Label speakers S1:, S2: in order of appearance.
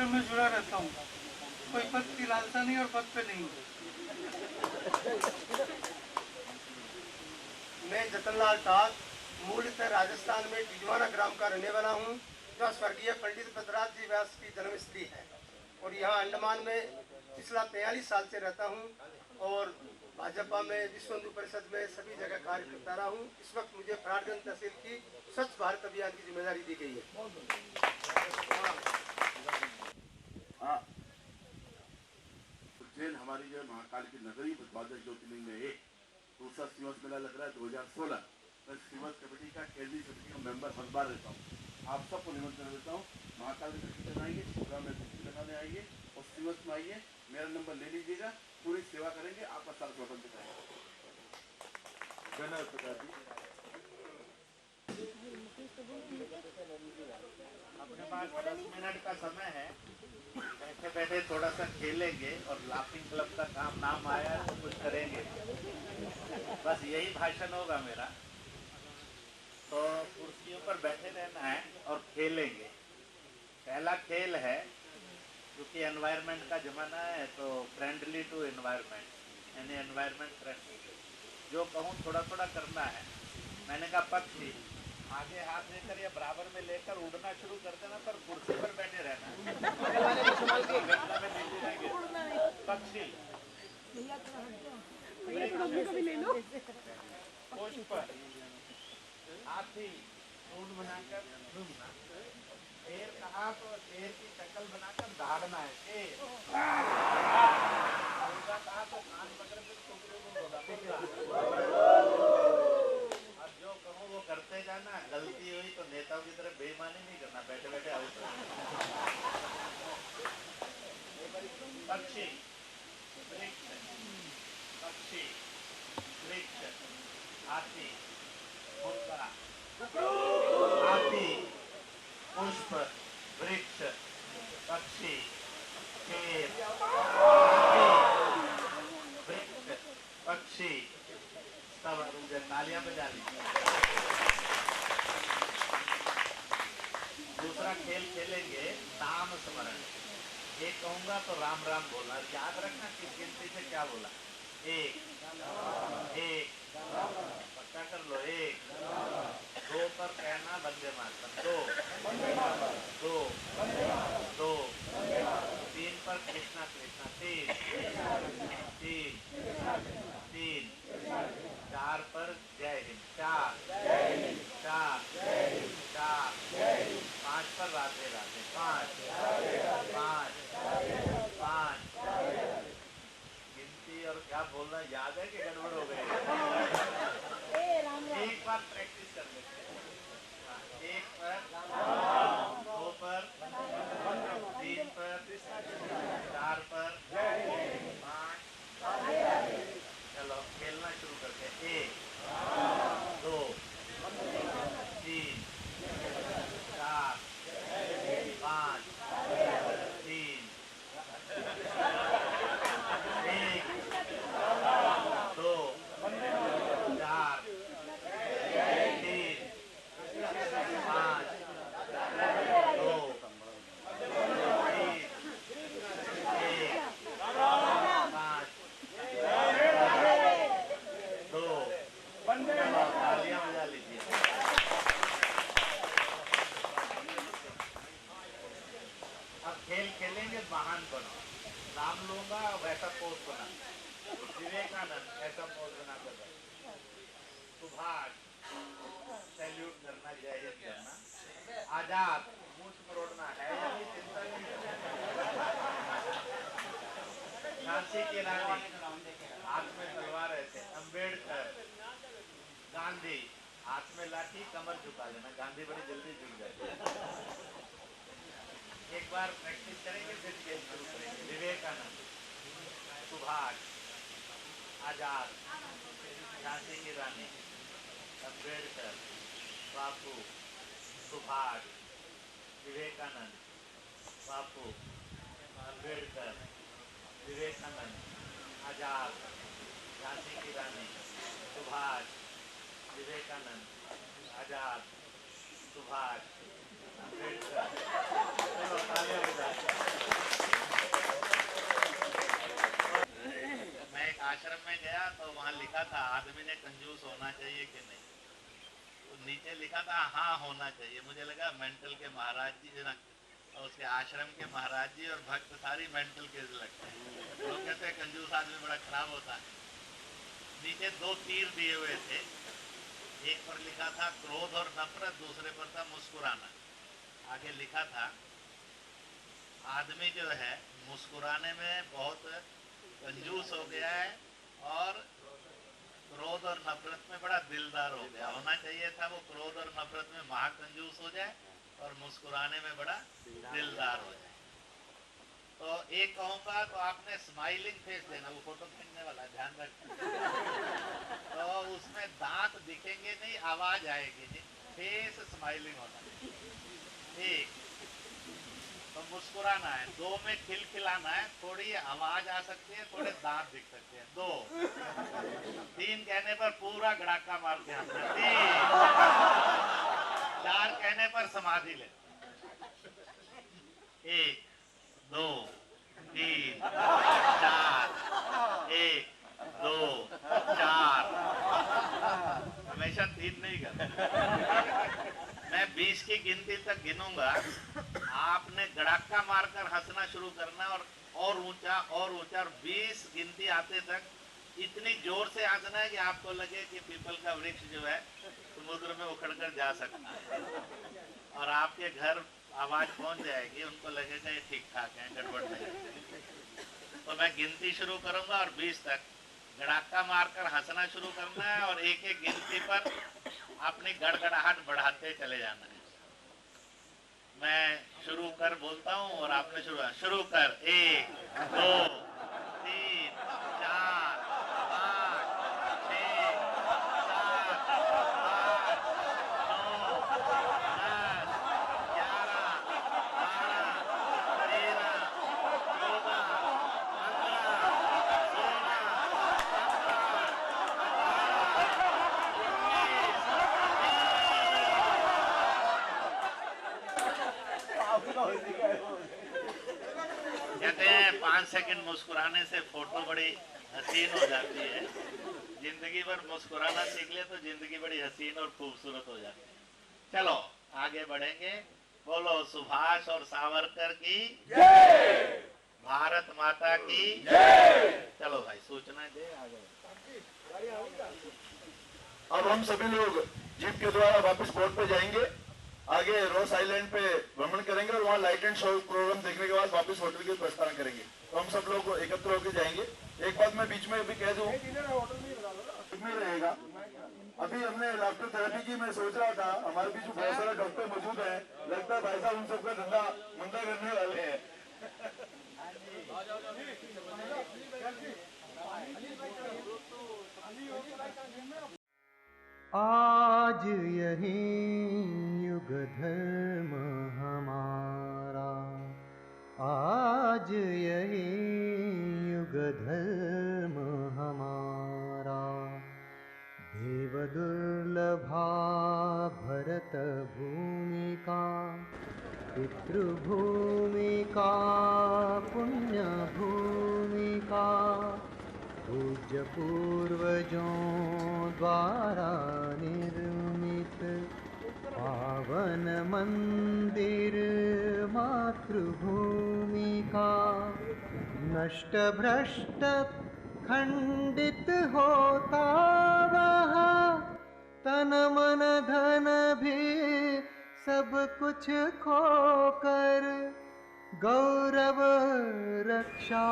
S1: कार्यक्रम में जुड़ा रहता हूँ। कोई पद की लालसा नहीं और पद पे नहीं।
S2: मैं जतनलाल ठाक मूलतः राजस्थान में टिजवाना ग्राम का रहने वाला हूँ, जो स्वर्गीय पंडित बद्रराज जी व्यास की जन्मस्थली है और यहाँ अंडमान में पिछला 43 साल से रहता हूँ और भाजपा में, विश्व हिंदू परिषद में सभी जगह कार्य करता रहा हूँ। इस वक्त मुझे फराडगंज तहसील की स्वच्छ भारत अभियान की जिम्मेदारी दी गई है।
S3: उज्जैन हमारी जो महाकाल की नगरी द्वादश ज्योतिर्लिंग में एक दूसरा श्रीमत मेला लग रहा है 2016। मैं श्रीमत कमेटी का केंद्रीय समिति का मेंबर हर बार रहता हूँ। आप सबको निमंत्रण देता हूँ। महाकाल के दर्शन करने आइए, शिवराम में दृष्टि लगाने आइए और श्रीमत में आइए। मेरा नंबर ले लीजिएगा, पूरी सेवा करेंगे, आपका सारा स्वागत दिखाएंगे। धन्यवाद प्रकाश जी।
S4: अपने पास 10 मिनट का समय है, बैठे बैठे थोड़ा सा खेलेंगे और लाफिंग क्लब का काम नाम आया तो कुछ करेंगे। बस यही भाषण होगा मेरा। तो कुर्सियों पर बैठे रहना है और खेलेंगे। पहला खेल है, क्योंकि एनवायरनमेंट का जमाना है तो फ्रेंडली टू एनवायरनमेंट, यानी एनवायरनमेंट फ्रेंडली। जो कहूँ थोड़ा थोड़ा करना है। मैंने कहा पक्षी आगे हाथ लेकर या बराबर में लेकर उड़ना शुरू कर देना, पर कुर्सी पर बैठे रहना। पक्षी पुष्प, हाथी सूंड बनाकर घूमना, शेर कहा तो शेर की शक्ल बनाकर दहाड़ना है। शेर कहा तो कान पकड़ कर और जो कहूँ वो करते जाना। गलती हुई तो नेताओं की तरह बेईमानी नहीं करना, बैठे बैठे आउट। पक्षी वृक्ष, पक्षी वृक्ष, हाथी मुद्रा, हाथी पुष्प वृक्ष पक्षी शेर, हाथी वृक्ष पक्षी। सब मुझे तालियां बजा ली। दूसरा खेल खेलेंगे नाम स्मरण। एक कहूंगा तो राम राम बोलना, याद रखना किस गिनती से क्या बोला। एक, एक पक्का कर लो। एक, दो पर कहना वंदे मातरम। दो, दो, दो, तीन पर कृष्णा कृष्णा। तीन, तीन, तीन, चार पर जय हिंद। चार, चार, चार, पांच पर राधे राधे। पांच, पांच, पांच। गिनती और क्या बोलना याद है कि गड़बड़ हो गई? एक बार प्रैक्टिस कर लेते हैं। एक पर, दो पर, तीन पर, चार पर, पांच। चलो खेलना शुरू करते हैं। एक, दो, तीन, चार, पांच, तीन, एक, दो, चार, तीन, पांच, दो, तीन, एक, पांच, दो। तालियां बजा लीजिए। अब खेल खेलेंगे महान बनो। नाम लूंगा वैसा पोज बना। विवेकानंद ऐसा पोज बना कर। सुभाष सैल्यूट करना, जय हिंद करना। आजाद मूछ मरोड़ना है, यानी चिंता नहीं करना। झांसी की रानी हाथ में तलवार ऐसे। अम्बेडकर, गांधी हाथ में लाठी, कमर झुका लेना। गांधी बड़ी जल्दी झुक जाते हैं। एक बार प्रैक्टिस करेंगे फिर खेल शुरू करेंगे। विवेकानंद, सुभाष, आजाद, झांसी की रानी, अम्बेडकर, बापू, सुभाष, विवेकानंद, बापू, अम्बेडकर, विवेकानंद, आजाद, झांसी की रानी, सुभाष, विवेकानंद, आजाद, सुभाष, अम्बेडकर। आश्रम में गया तो वहां लिखा था आदमी ने कंजूस होना चाहिए कि नहीं, तो नीचे लिखा था हाँ होना चाहिए। मुझे लगा मेंटल के महाराज जी ना, और उसके आश्रम के महाराज जी और भक्त सारी मेंटल केस लगते हैं। लोग कहते हैं कंजूस आदमी बड़ा खराब होता है। नीचे 2 तीर दिए हुए थे, एक पर लिखा था क्रोध और नफरत, दूसरे पर था मुस्कुराना। आगे लिखा था आदमी जो है मुस्कुराने में बहुत कंजूस हो गया है और क्रोध और नफरत में बड़ा दिलदार हो गया। होना चाहिए था वो क्रोध और नफरत में महाकंजूस हो जाए और मुस्कुराने में बड़ा दिलदार हो जाए। तो एक कहूँगा तो आपने स्माइलिंग फेस देना, वो फोटो खींचने वाला ध्यान रखना। तो उसमें दांत दिखेंगे नहीं, आवाज आएगी नहीं, फेस स्माइलिंग होना चाहिए। एक तो मुस्कुराना है, 2 में खिलखिलाना है, थोड़ी आवाज आ सकती है, थोड़े दांत दिख सकते हैं। 2 3 कहने पर पूरा गड़ाका मार के हंसना। 3 4 कहने पर समाधि ले। 1 2 3 4 1 2 4 हमेशा 3 नहीं कर। मैं 20 की गिनती तक गिनूंगा, आपने गड़ाका मारकर हंसना शुरू करना और ऊंचा और ऊंचा, और 20 गिनती आते तक इतनी जोर से हंसना है कि आपको लगे कि पीपल का वृक्ष जो है समुद्र में उखड़कर जा सकता है, और आपके घर आवाज पहुंच जाएगी, उनको लगेगा ये ठीक ठाक है, गड़बड़ नहीं। तो मैं गिनती शुरू करूंगा और 20 तक गड़ाका मारकर हंसना शुरू करना है, और एक एक गिनती पर अपनी गड़गड़ाहट बढ़ाते चले जाना है। मैं शुरू कर बोलता हूँ और आपने शुरू कर। 1 2 3 4 5 6 7 8 9 10 11 12 13 14 कहते हैं 5 सेकंड मुस्कुराने से फोटो बड़ी हसीन हो जाती है। जिंदगी भर मुस्कुराना सीख ले तो जिंदगी बड़ी हसीन और खूबसूरत हो जाती है। चलो आगे बढ़ेंगे। बोलो सुभाष और सावरकर की जय, भारत माता की जय। चलो भाई सूचना दे आगे।
S3: अब हम सभी लोग जीप के द्वारा वापस बोट पे जाएंगे, आगे रोस आइलैंड पे भ्रमण करेंगे और वहाँ लाइट एंड शो प्रोग्राम देखने के बाद वापस होटल के प्रस्थान करेंगे। तो हम सब लोग एकत्र होकर जाएंगे। एक बात मैं बीच में अभी कह दूं, में रहेगा। अभी हमने लाफ्टर थेरेपी की, मैं सोच रहा था हमारे बीच में बहुत सारे डॉक्टर मौजूद हैं, लगता है भाई साहब उन सबका धंधा मंदा करने वाले हैं।
S5: आज यही युग धर्म हमारा, आज यही युग धर्म हमारा। देव दुर्लभा भरत भूमि का, पितृभूमि का, पुण्य भूमि का। पूज्य पूर्वजों द्वारा निर्मित पावन मंदिर मातृभूमि का। नष्ट भ्रष्ट खंडित होता वहाँ, तन मन धन भी सब कुछ खोकर गौरव रक्षा